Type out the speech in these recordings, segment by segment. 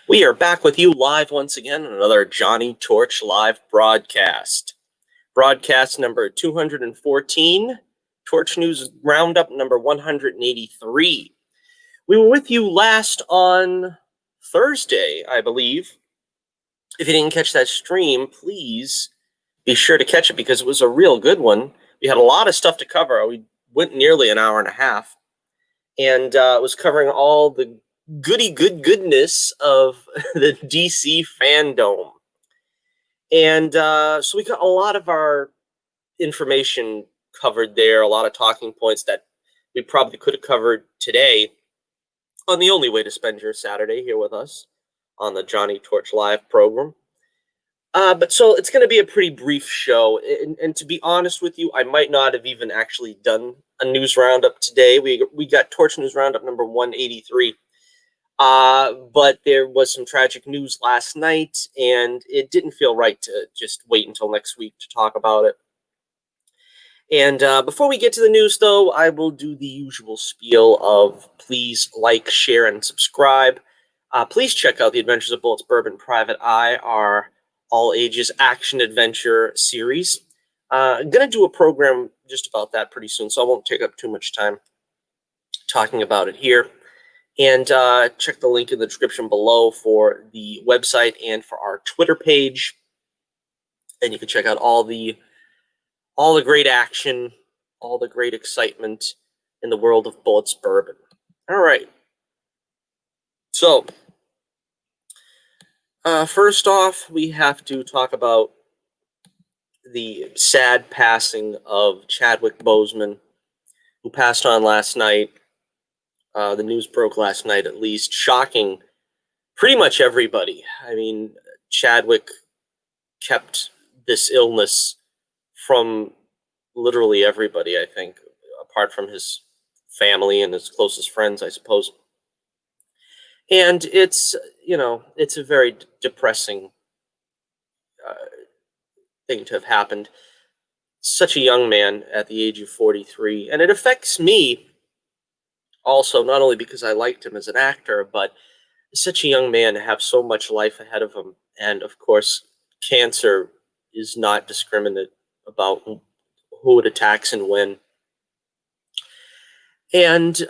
We are back with you live once again on another Johnny Torch live broadcast. Broadcast number 214, Torch News Roundup number 183. We were with you last on Thursday, I believe. If you didn't catch that stream, please be sure to catch it because it was a real good one. We had a lot of stuff to cover. We went nearly an hour and a half, and it was covering all the goodness of the DC fandom. And so we got a lot of our information covered there, a lot of talking points that we probably could have covered today on the only way to spend your Saturday here with us on the Johnny Torch Live program. But so it's going to be a pretty brief show. And to be honest with you, I might not have even actually done a news roundup today. We got Torch News Roundup number 183. But there was some tragic news last night, and it didn't feel right to just wait until next week to talk about it. And before we get to the news, though, I will do the usual spiel of please like, share, and subscribe. Please check out the Adventures of Bullets, Bourbon, Private Eye, our all-ages action-adventure series. I'm going to do a program just about that pretty soon, so I won't take up too much time talking about it here. And check the link in the description below for the website and for our Twitter page. And you can check out all the great action, all the great excitement in the world of Bullets Bourbon. All right. So, first off, we have to talk about the sad passing of Chadwick Boseman, who passed on last night. The news broke last night, at least, shocking pretty much everybody. I mean, Chadwick kept this illness from literally everybody, I think, apart from his family and his closest friends, I suppose. And it's, it's a very depressing thing to have happened. Such a young man at the age of 43. And it affects me also, not only because I liked him as an actor, but such a young man to have so much life ahead of him. And of course, cancer is not discriminate about who it attacks and when. And,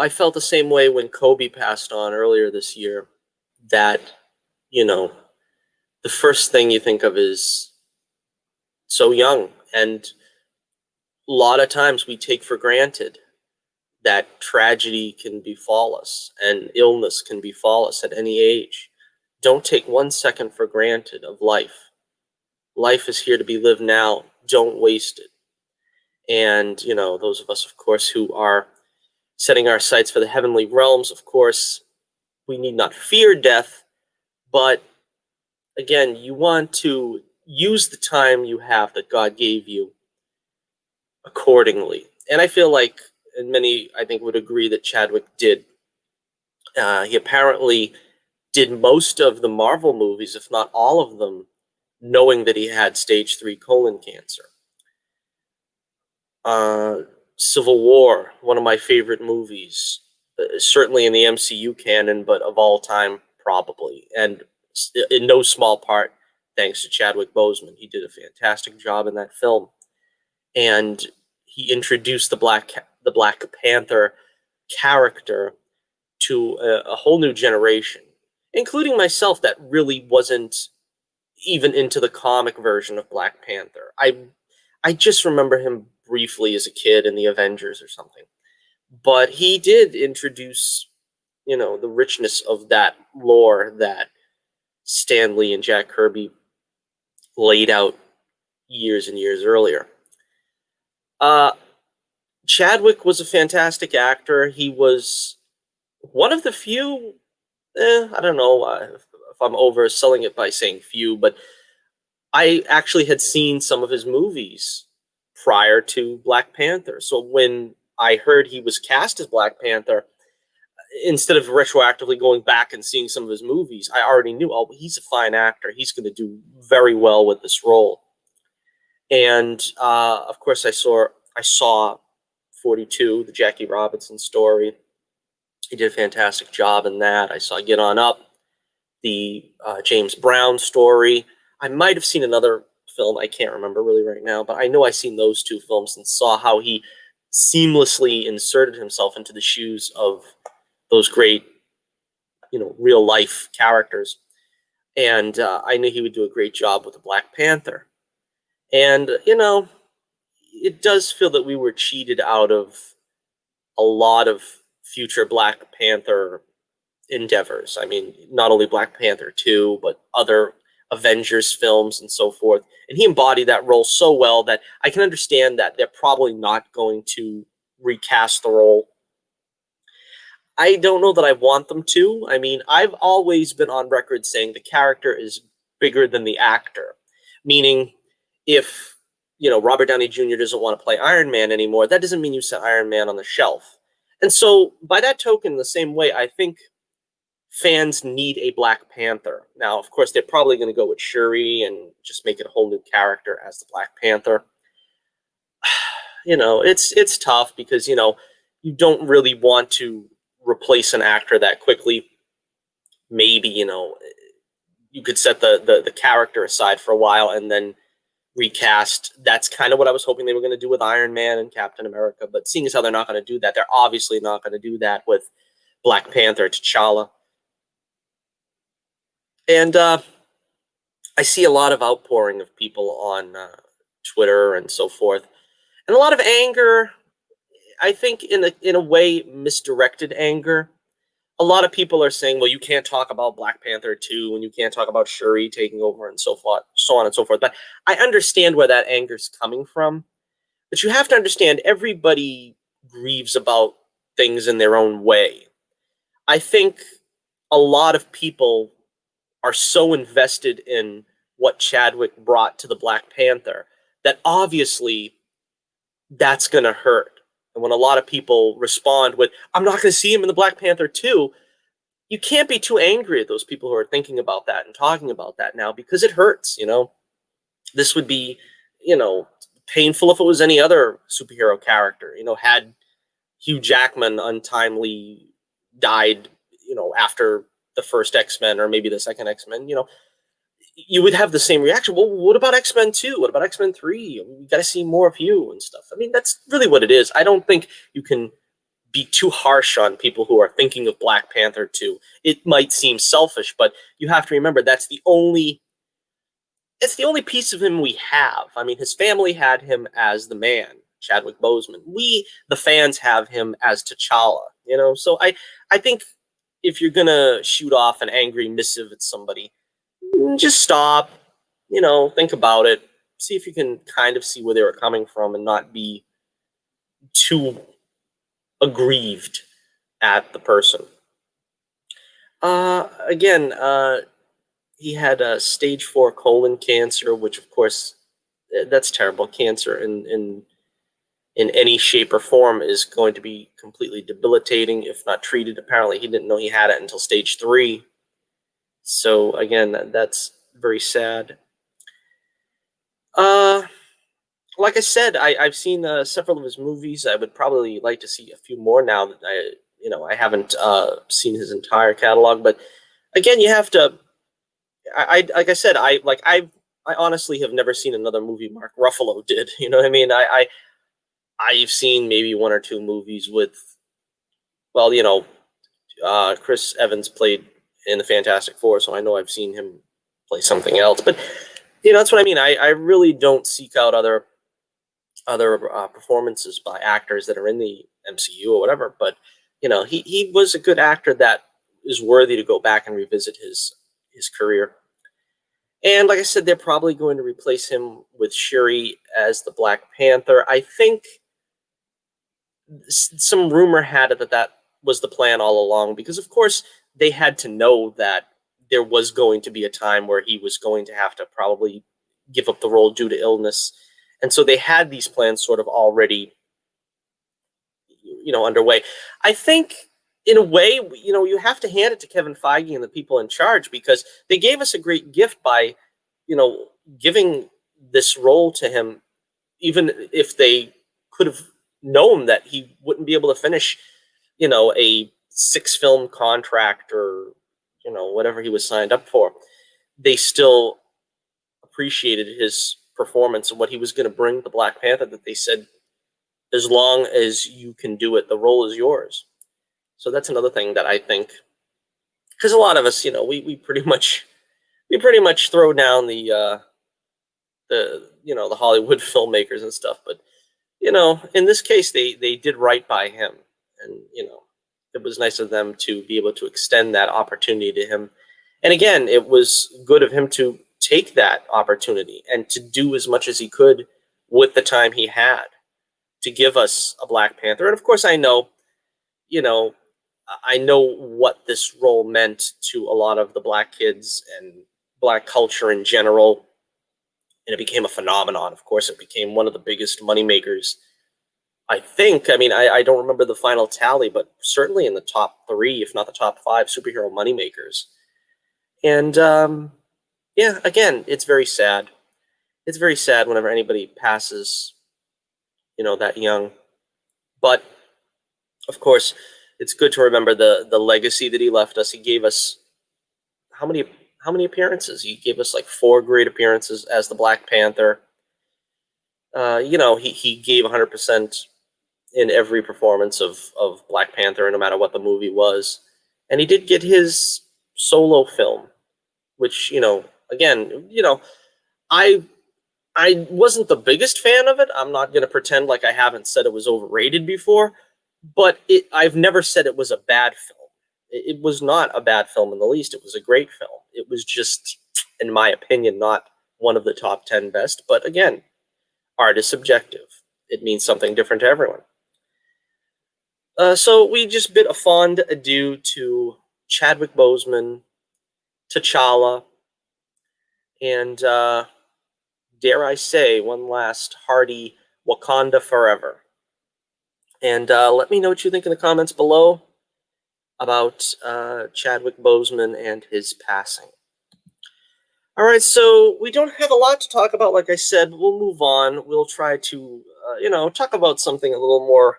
I felt the same way when Kobe passed on earlier this year, that, the first thing you think of is so young. And a lot of times we take for granted that tragedy can befall us and illness can befall us at any age. Don't take 1 second for granted of life. Life is here to be lived now. Don't waste it. And, those of us, of course, who are setting our sights for the heavenly realms, of course, we need not fear death. But again, you want to use the time you have that God gave you accordingly. And I feel like, and many, I think, would agree that Chadwick did. He apparently did most of the Marvel movies, if not all of them, knowing that he had stage 3 colon cancer. Civil War, one of my favorite movies, certainly in the MCU canon, but of all time, probably. And in no small part, thanks to Chadwick Boseman. He did a fantastic job in that film. And he introduced the Black Panther character to a whole new generation, including myself, that really wasn't even into the comic version of Black Panther. I just remember him briefly as a kid in the Avengers or something. But he did introduce, the richness of that lore that Stan Lee and Jack Kirby laid out years and years earlier. Chadwick was a fantastic actor. He was one of the few, I don't know if I'm overselling it by saying few, but I actually had seen some of his movies prior to Black Panther. So when I heard he was cast as Black Panther, instead of retroactively going back and seeing some of his movies, I already knew, oh, he's a fine actor. He's going to do very well with this role. And of course, I saw 42, the Jackie Robinson story, He did a fantastic job in that. I saw Get On Up, the James Brown story. I might have seen another film. I can't remember really right now, but I know I've seen those two films and saw how he seamlessly inserted himself into the shoes of those great, real life characters. And I knew he would do a great job with the Black Panther. And, it does feel that we were cheated out of a lot of future Black Panther endeavors. I mean, not only Black Panther 2, but other Avengers films and so forth. And he embodied that role so well that I can understand that they're probably not going to recast the role. I don't know that I want them to. I mean, I've always been on record saying the character is bigger than the actor, meaning if, Robert Downey Jr. doesn't want to play Iron Man anymore, that doesn't mean you set Iron Man on the shelf. And so by that token, the same way, I think fans need a Black Panther. Now, of course, they're probably going to go with Shuri and just make it a whole new character as the Black Panther. It's tough because, you don't really want to replace an actor that quickly. Maybe, you could set the character aside for a while and then recast. That's kind of what I was hoping they were going to do with Iron Man and Captain America. But seeing as how they're not going to do that, they're obviously not going to do that with Black Panther, T'Challa. And I see a lot of outpouring of people on Twitter and so forth, and a lot of anger. I think in a way misdirected anger. A lot of people are saying, well, you can't talk about Black Panther 2 and you can't talk about Shuri taking over and so forth, so on and so forth. But I understand where that anger's coming from. But you have to understand everybody grieves about things in their own way. I think a lot of people are so invested in what Chadwick brought to the Black Panther that obviously that's going to hurt. And when a lot of people respond with, I'm not going to see him in the Black Panther 2, you can't be too angry at those people who are thinking about that and talking about that now because it hurts, This would be, painful if it was any other superhero character, had Hugh Jackman untimely died, after the first X-Men or maybe the second X-Men, you would have the same reaction. Well, what about X-Men 2? What about X-Men 3? We got to see more of you and stuff. I mean, that's really what it is. I don't think you can be too harsh on people who are thinking of Black Panther 2. It might seem selfish, but you have to remember it's the only piece of him we have. I mean, his family had him as the man, Chadwick Boseman. We, the fans, have him as T'Challa, So I think if you're going to shoot off an angry missive at somebody, just stop, think about it, see if you can kind of see where they were coming from and not be too aggrieved at the person. Again, he had stage 4 colon cancer, which of course, that's terrible. Cancer in any shape or form is going to be completely debilitating if not treated. Apparently, he didn't know he had it until stage 3. So again, that's very sad. Like I said, I've seen several of his movies. I would probably like to see a few more now that I haven't seen his entire catalog. But again, you have to. Like I said, I honestly have never seen another movie Mark Ruffalo did. You know what I mean? I've seen maybe 1 or 2 movies with, Chris Evans played in the Fantastic Four, so I know I've seen him play something else. But that's what I mean. I really don't seek out other performances by actors that are in the MCU or whatever. But he was a good actor that is worthy to go back and revisit his career. And like I said, they're probably going to replace him with Shuri as the Black Panther. I think some rumor had it that was the plan all along, because of course they had to know that there was going to be a time where he was going to have to probably give up the role due to illness. And so they had these plans sort of already, underway. I think in a way, you have to hand it to Kevin Feige and the people in charge, because they gave us a great gift by, giving this role to him, even if they could have known that he wouldn't be able to finish, a 6-film contract or, whatever he was signed up for, they still appreciated his performance and what he was going to bring to Black Panther, that they said, as long as you can do it, the role is yours. So that's another thing that I think, because a lot of us, we pretty much throw down the Hollywood filmmakers and stuff, but in this case, they did right by him, and it was nice of them to be able to extend that opportunity to him. And again, it was good of him to take that opportunity and to do as much as he could with the time he had to give us a Black Panther. And of course, I know what this role meant to a lot of the Black kids and Black culture in general. And it became a phenomenon. Of course, it became one of the biggest moneymakers, I think. I mean, I don't remember the final tally, but certainly in the top 3, if not the top 5 superhero moneymakers. And yeah, again, it's very sad. It's very sad whenever anybody passes, that young. But of course, it's good to remember the legacy that he left us. He gave us how many appearances? He gave us like 4 great appearances as the Black Panther. He gave 100% in every performance of Black Panther, no matter what the movie was. And he did get his solo film, which, again, I wasn't the biggest fan of it. I'm not going to pretend like I haven't said it was overrated before, but I've never said it was a bad film. It was not a bad film in the least. It was a great film. It was just, in my opinion, not one of the top 10 best. But again, art is subjective. It means something different to everyone. So we just bid a fond adieu to Chadwick Boseman, T'Challa, and dare I say, one last hearty Wakanda forever. And let me know what you think in the comments below about Chadwick Boseman and his passing. All right, so we don't have a lot to talk about. Like I said, we'll move on. We'll try to, talk about something a little more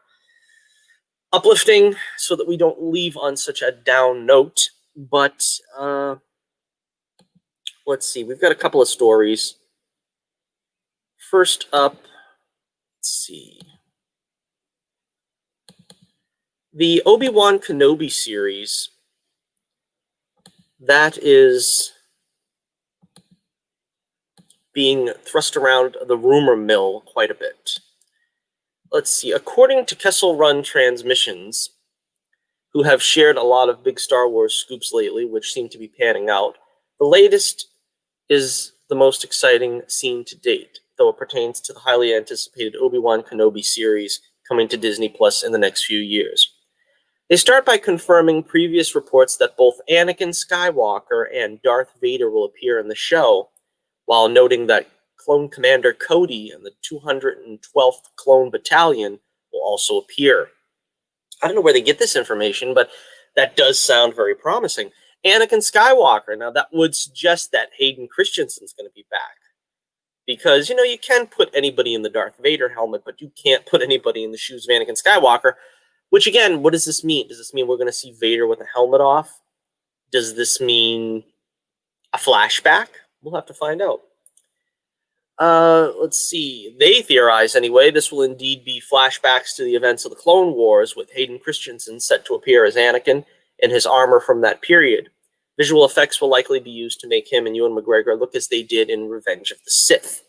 uplifting so that we don't leave on such a down note. But let's see. We've got a couple of stories. First up, let's see. The Obi-Wan Kenobi series, that is being thrust around the rumor mill quite a bit. Let's see. According to Kessel Run Transmissions, who have shared a lot of big Star Wars scoops lately, which seem to be panning out, the latest is the most exciting scene to date, though it pertains to the highly anticipated Obi-Wan Kenobi series coming to Disney Plus in the next few years. They start by confirming previous reports that both Anakin Skywalker and Darth Vader will appear in the show, while noting that Clone Commander Cody and the 212th Clone Battalion will also appear. I don't know where they get this information, but that does sound very promising. Anakin Skywalker, now that would suggest that Hayden Christensen's going to be back. Because, you can put anybody in the Darth Vader helmet, but you can't put anybody in the shoes of Anakin Skywalker. Which, again, what does this mean? Does this mean we're going to see Vader with a helmet off? Does this mean a flashback? We'll have to find out. Let's see. They theorize, anyway, this will indeed be flashbacks to the events of the Clone Wars, with Hayden Christensen set to appear as Anakin in his armor from that period. Visual effects will likely be used to make him and Ewan McGregor look as they did in Revenge of the Sith.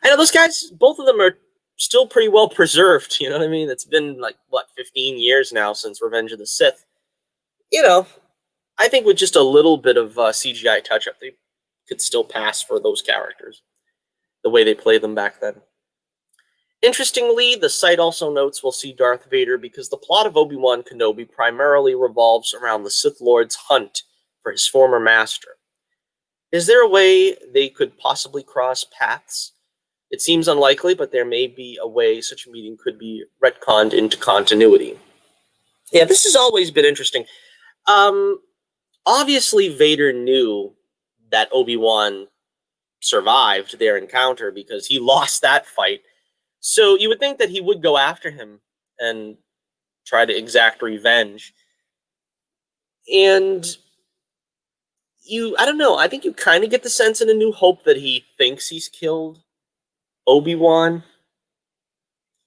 I know those guys, both of them are still pretty well preserved, you know what I mean? It's been 15 years now since Revenge of the Sith. I think with just a little bit of CGI touch-up, they could still pass for those characters, the way they played them back then. Interestingly, the site also notes we'll see Darth Vader because the plot of Obi-Wan Kenobi primarily revolves around the Sith Lord's hunt for his former master. Is there a way they could possibly cross paths? It seems unlikely, but there may be a way such a meeting could be retconned into continuity. Yeah, this has always been interesting. Obviously, Vader knew that Obi-Wan survived their encounter because he lost that fight. So you would think that he would go after him and, try to exact revenge. And I don't know, I think you kind of get the sense in A New Hope that he thinks he's killed Obi-Wan,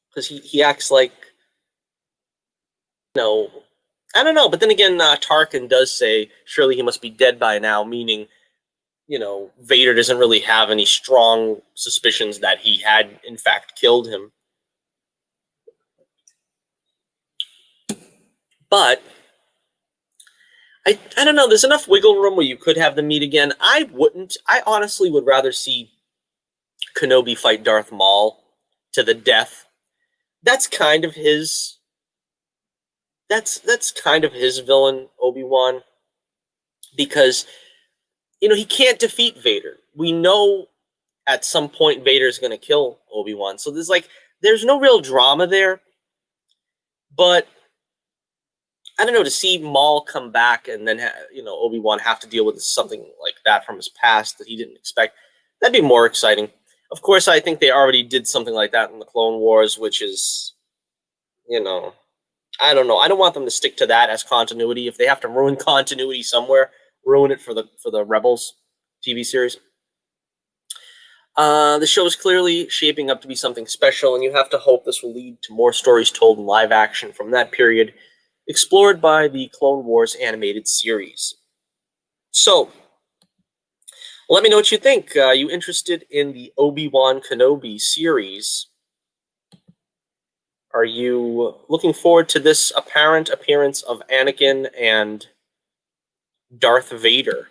because he acts like, I don't know. But then again, Tarkin does say, surely he must be dead by now, meaning, Vader doesn't really have any strong suspicions that he had, in fact, killed him. But I don't know. There's enough wiggle room where you could have them meet again. I wouldn't. I honestly would rather see Kenobi fight Darth Maul to the death. That's kind of his. That's kind of his villain, Obi-Wan, because he can't defeat Vader. We know at some point Vader's going to kill Obi-Wan, so there's no real drama there. But I don't know, to see Maul come back and then Obi-Wan have to deal with something like that from his past that he didn't expect, that'd be more exciting. Of course, I think they already did something like that in the Clone Wars, which is, I don't know. I don't want them to stick to that as continuity. If they have to ruin continuity somewhere, ruin it for the Rebels TV series. The show is clearly shaping up to be something special, and you have to hope this will lead to more stories told in live action from that period, explored by the Clone Wars animated series. So, let me know what you think. Are you interested in the Obi-Wan Kenobi series? Are you looking forward to this apparent appearance of Anakin and Darth Vader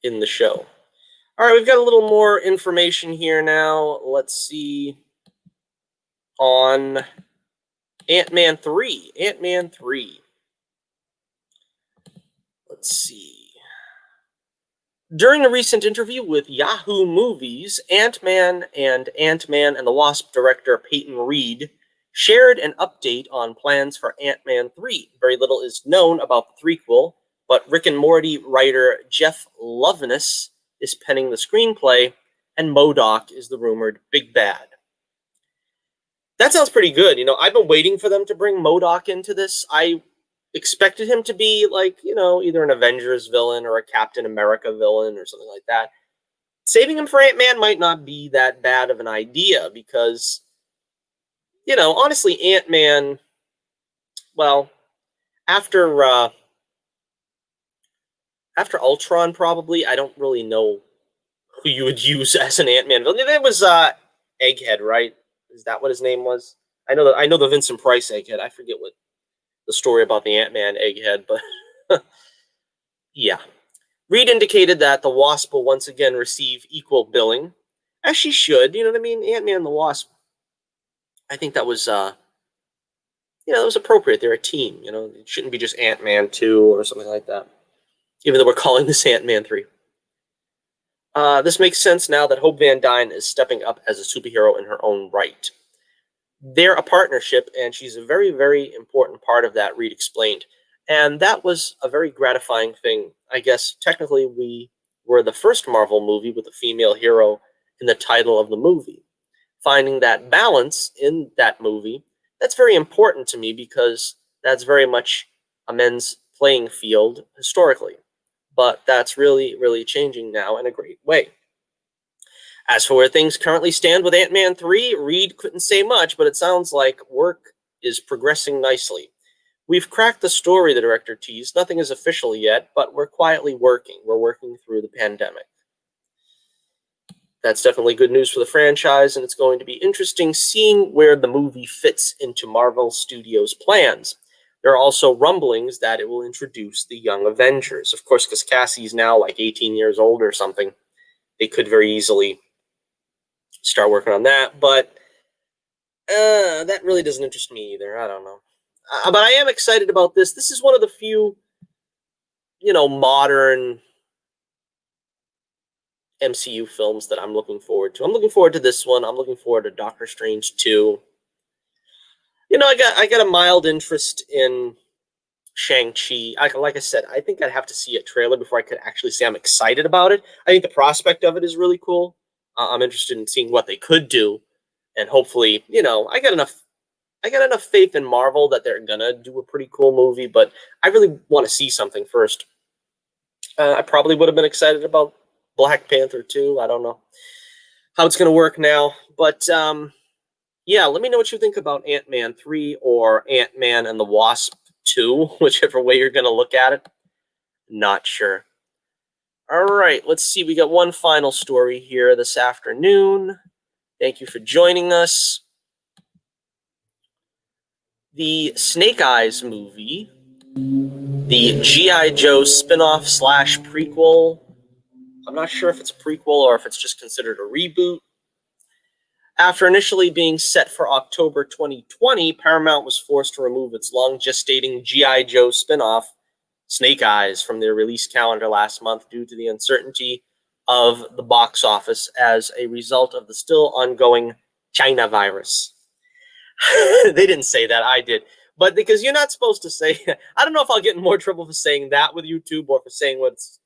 in the show? All right, we've got a little more information here now. Let's see. On Ant-Man 3. Ant-Man 3. Let's see. During a recent interview with Yahoo Movies, Ant-Man and the Wasp director Peyton Reed shared an update on plans for Ant-Man 3. Very little is known about the threequel, but Rick and Morty writer Jeff Loveness is penning the screenplay, and MODOK is the rumored big bad. That sounds pretty good. I've been waiting for them to bring MODOK into this. I expected him to be either an Avengers villain or a Captain America villain or something like that. Saving him for Ant-Man might not be that bad of an idea because, honestly, Ant-Man, well, after Ultron, probably, I don't really know who you would use as an Ant-Man villain. That was Egghead, right? Is that what his name was? I know the Vincent Price Egghead. I forget what the story about the Ant-Man Egghead, but yeah. Reed indicated that the Wasp will once again receive equal billing, as she should. You know what I mean? Ant-Man and the Wasp. I think that was, that was appropriate. They're a team. It shouldn't be just Ant-Man 2 or something like that. Even though we're calling this Ant-Man 3. This makes sense now that Hope Van Dyne is stepping up as a superhero in her own right. They're a partnership, and she's a very, very important part of that, Reed explained. And that was a very gratifying thing. I guess, technically, we were the first Marvel movie with a female hero in the title of the movie. Finding that balance in that movie, that's very important to me because that's very much a men's playing field historically. But that's really, really changing now in a great way. As for where things currently stand with Ant-Man 3, Reed couldn't say much, but it sounds like work is progressing nicely. We've cracked the story, the director teased. Nothing is official yet, but we're quietly working. We're working through the pandemic. That's definitely good news for the franchise, and it's going to be interesting seeing where the movie fits into Marvel Studios' plans. There are also rumblings that it will introduce the Young Avengers. Of course, because Cassie's now like 18 years old or something, they could very easily start working on that, but that really doesn't interest me either. I don't know. But I am excited about this. This is one of the few, modern MCU films that I'm looking forward to. I'm looking forward to this one. I'm looking forward to Doctor Strange 2. I got a mild interest in Shang-Chi. Like I said, I think I'd have to see a trailer before I could actually say I'm excited about it. I think the prospect of it is really cool. I'm interested in seeing what they could do. And hopefully, I got enough I got enough faith in Marvel that they're gonna do a pretty cool movie, but I really want to see something first. I probably would have been excited about Black Panther too. I don't know how it's gonna work now, but yeah, let me know what you think about Ant-Man 3 or Ant-Man and the Wasp 2, whichever way you're gonna look at it. Not sure. All right, let's see. We got one final story here this afternoon. Thank you for joining us. The Snake Eyes movie, the G.I. Joe spinoff slash prequel. I'm not sure if it's a prequel or if it's just considered a reboot. After initially being set for October 2020, Paramount was forced to remove its long gestating G.I. Joe spinoff, Snake Eyes, from their release calendar last month due to the uncertainty of the box office as a result of the still ongoing China virus. They didn't say that, I did. But because you're not supposed to say, I don't know if I'll get in more trouble for saying that with YouTube or for saying what's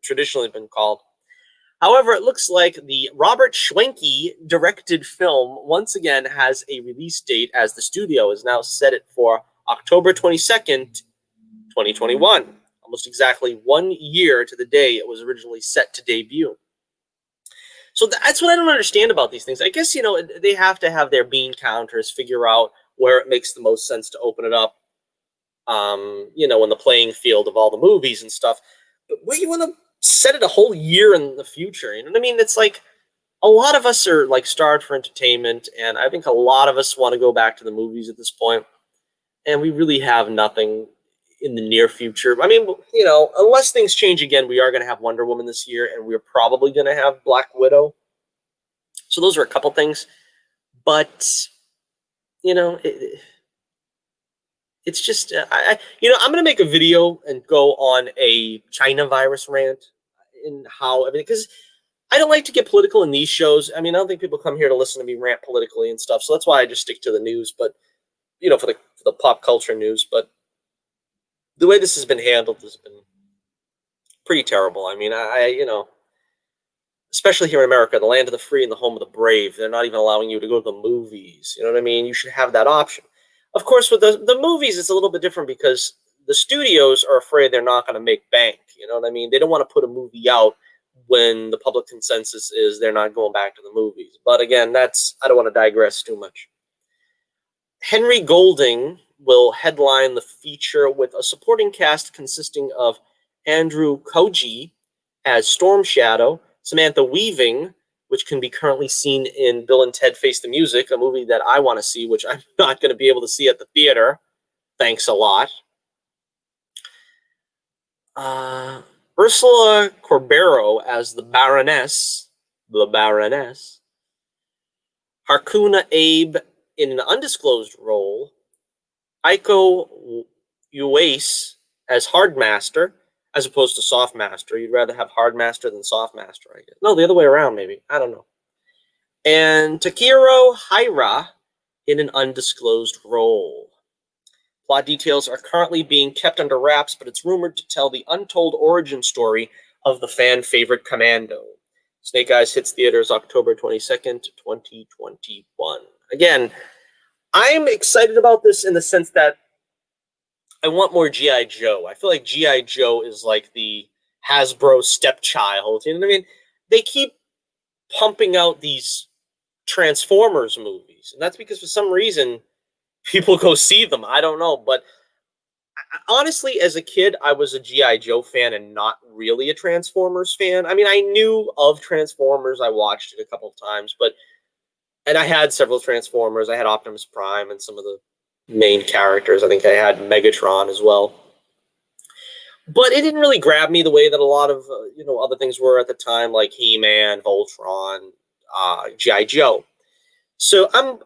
traditionally been called. However, it looks like the Robert Schwenke directed film once again has a release date, as the studio has now set it for October 22nd, 2021. Almost exactly 1 year to the day it was originally set to debut. So that's what I don't understand about these things. I guess, they have to have their bean counters figure out where it makes the most sense to open it up, in the playing field of all the movies and stuff. But where you want to set it a whole year in the future, you know what I mean? It's like a lot of us are like starved for entertainment, and I think a lot of us want to go back to the movies at this point, and we really have nothing in the near future. I mean, unless things change again, we are going to have Wonder Woman this year, and we're probably going to have Black Widow. So those are a couple things, but it's just I'm going to make a video and go on a China virus rant and how everything, because I don't like to get political in these shows. I mean, I don't think people come here to listen to me rant politically and stuff, so that's why I just stick to the news. But for the pop culture news, but the way this has been handled has been pretty terrible. I mean, especially here in America, the land of the free and the home of the brave, they're not even allowing you to go to the movies. You know what I mean? You should have that option. Of course, with the movies, it's a little bit different because the studios are afraid they're not going to make bank. You know what I mean? They don't want to put a movie out when the public consensus is they're not going back to the movies. But again, I don't want to digress too much. Henry Golding will headline the feature with a supporting cast consisting of Andrew Koji as Storm Shadow, Samantha Weaving, which can be currently seen in Bill and Ted Face the Music, a movie that I want to see, which I'm not going to be able to see at the theater. Thanks a lot. Ursula Corbero as the Baroness. Harkuna Abe in an undisclosed role. Aiko Uwais as Hardmaster, as opposed to Softmaster. You'd rather have Hardmaster than Softmaster, I guess. No, the other way around, maybe. I don't know. And Takiro Haira in an undisclosed role. Plot details are currently being kept under wraps, but it's rumored to tell the untold origin story of the fan-favorite Commando. Snake Eyes hits theaters October 22nd, 2021. Again, I'm excited about this in the sense that I want more G.I. Joe. I feel like G.I. Joe is like the Hasbro stepchild. You know what I mean? They keep pumping out these Transformers movies, and that's because for some reason people go see them. I don't know, but honestly, as a kid, I was a G.I. Joe fan and not really a Transformers fan. I mean, I knew of Transformers. I watched it a couple of times, and I had several Transformers. I had Optimus Prime and some of the main characters. I think I had Megatron as well. But it didn't really grab me the way that a lot of other things were at the time, like He-Man, Voltron, G.I. Joe. So I'm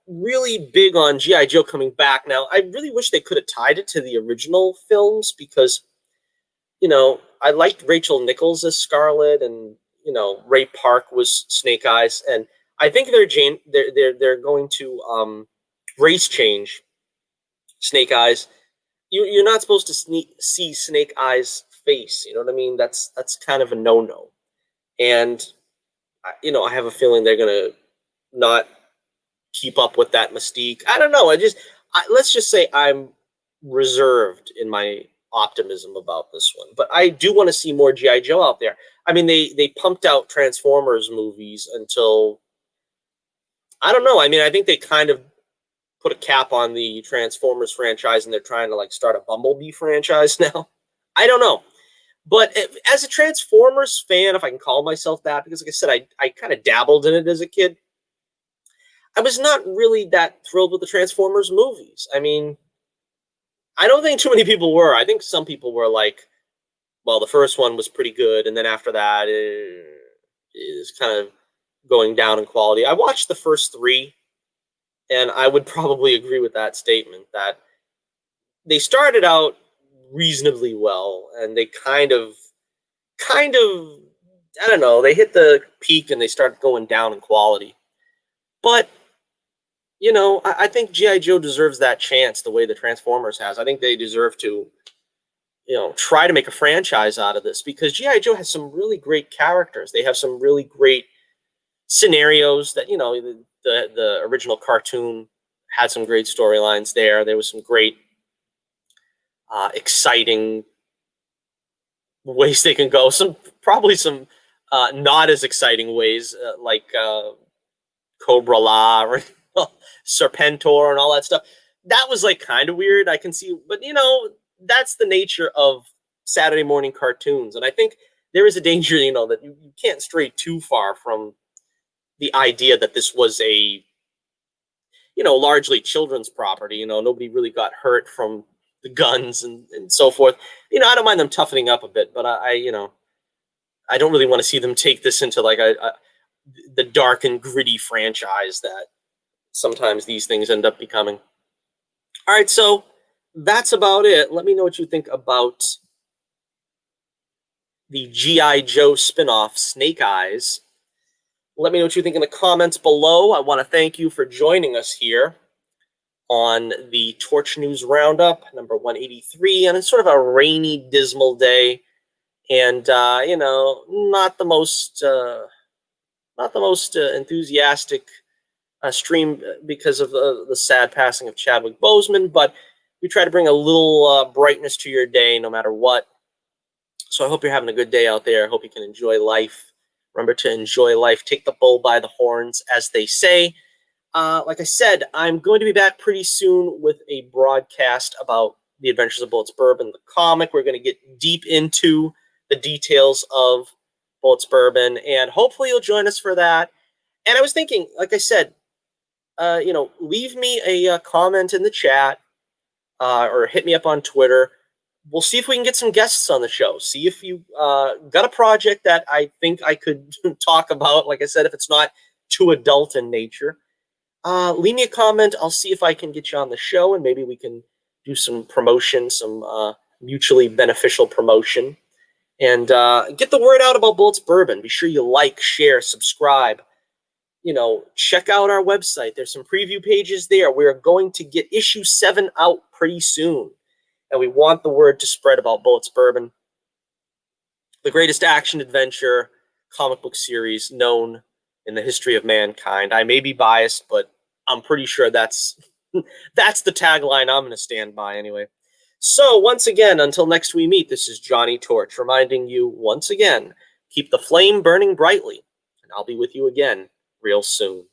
really big on G.I. Joe coming back. Now, I really wish they could have tied it to the original films because, I liked Rachel Nichols as Scarlet, and Ray Park was Snake Eyes, and I think they're going to race change Snake Eyes. You're not supposed to see Snake Eyes' face. You know what I mean? That's kind of a no-no, and I have a feeling they're gonna not keep up with that mystique. I don't know. Let's just say I'm reserved in my optimism about this one, but I do want to see more G.I. Joe out there. I mean, they pumped out Transformers movies until, I don't know. I mean, I think they kind of put a cap on the Transformers franchise, and they're trying to like start a Bumblebee franchise now. I don't know. But as a Transformers fan, if I can call myself that, because like I said, I kind of dabbled in it as a kid, I was not really that thrilled with the Transformers movies. I mean, I don't think too many people were. I think some people were like, well, the first one was pretty good, and then after that, it is kind of going down in quality. I watched the first three, and I would probably agree with that statement that they started out reasonably well, and they kind of, I don't know, they hit the peak and they started going down in quality. But, you know, I think G.I. Joe deserves that chance the way the Transformers has. I think they deserve to, you know, try to make a franchise out of this, because G.I. Joe has some really great characters. They have some really great scenarios that, you know, the original cartoon had some great storylines there. There was some great exciting ways they can go. Probably some not as exciting ways, like Cobra La or Serpentor and all that stuff. That was like kind of weird. I can see, but you know, that's the nature of Saturday morning cartoons, and I think there is a danger, you know, that you can't stray too far from the idea that this was a, you know, largely children's property. You know, nobody really got hurt from the guns and so forth. You know, I don't mind them toughening up a bit, but I you know, I don't really want to see them take this into like the dark and gritty franchise that sometimes these things end up becoming. All right, so that's about it. Let me know what you think about the G.I. Joe spinoff, Snake Eyes. Let me know what you think in the comments below. I want to thank you for joining us here on the Torch News Roundup, number 183, and it's sort of a rainy, dismal day, and you know, not the most enthusiastic stream because of the sad passing of Chadwick Boseman, but we try to bring a little brightness to your day, no matter what. So I hope you're having a good day out there. I hope you can enjoy life. Remember to enjoy life. Take the bull by the horns, as they say. Like I said, I'm going to be back pretty soon with a broadcast about The Adventures of Bullets Bourbon, the comic. We're going to get deep into the details of Bullets Bourbon, and hopefully you'll join us for that. And I was thinking, like I said, you know, leave me a comment in the chat or hit me up on Twitter. We'll see if we can get some guests on the show. See if you got a project that I think I could talk about. Like I said, if it's not too adult in nature, leave me a comment. I'll see if I can get you on the show, and maybe we can do some promotion, some mutually beneficial promotion, and get the word out about Bullets Bourbon. Be sure you like, share, subscribe. You know, check out our website. There's some preview pages there. We're going to get issue 7 out pretty soon, and we want the word to spread about Bullets Bourbon, the greatest action adventure comic book series known in the history of mankind. I may be biased, but I'm pretty sure that's the tagline I'm going to stand by anyway. So once again, until next we meet, this is Johnny Torch reminding you once again, keep the flame burning brightly, and I'll be with you again real soon.